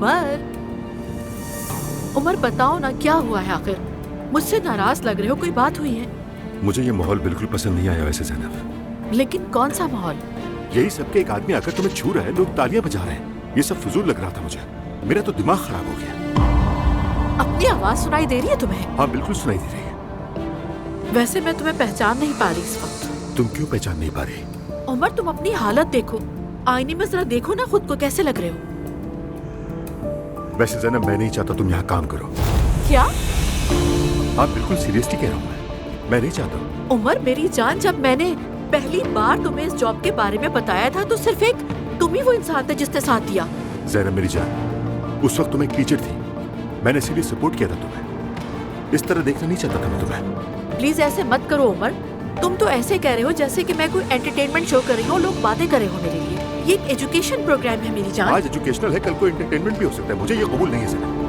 उमर, उमर बताओ ना क्या हुआ है आखिर? मुझसे नाराज लग रहे हो, कोई बात हुई है? मुझे ये माहौल बिल्कुल पसंद नहीं आया वैसे ज़ैनब। लेकिन कौन सा माहौल? यही सबके एक आदमी आकर तुम्हें छू रहा है, लोग तालियां बजा रहे हैं, ये सब फजूल लग रहा था मुझे। मेरा तो दिमाग खराब हो गया। अपनी आवाज सुनाई दे रही है तुम्हें? हाँ बिल्कुल सुनाई दे रही है। वैसे मैं तुम्हें पहचान नहीं पा रही इस वक्त। तुम क्यों पहचान नहीं पा रही? उमर तुम अपनी हालत देखो, आईने में जरा देखो ना खुद को, कैसे लग रहे हो? वैसे ज़ैनब मैं नहीं चाहता तुम यहाँ काम करो। क्या? हाँ बिल्कुल सीरियसली कह रहा हूँ मैं नहीं चाहता। उमर मेरी जान, जब मैंने पहली बार तुम्हें इस जॉब के बारे में बताया था तो सिर्फ एक तुम ही वो इंसान थे जिसने साथ दिया। ज़ैनब मेरी जान, उस वक्त तुम एक टीचर थी, मैंने इसीलिए सपोर्ट किया था तुम्हें। इस तरह देखना नहीं चाहता था मैं तुम्हें। प्लीज ऐसे मत करो उमर, तुम तो ऐसे कह रहे हो जैसे कि मैं कोई एंटरटेनमेंट शो कर रही हूँ, लोग बातें कर रहे हो मेरे लिए। ये एक एजुकेशन प्रोग्राम है मेरी जान। आज एजुकेशनल है, कल को एंटरटेनमेंट भी हो सकता है, मुझे ये कबूल नहीं है ज़ैनब।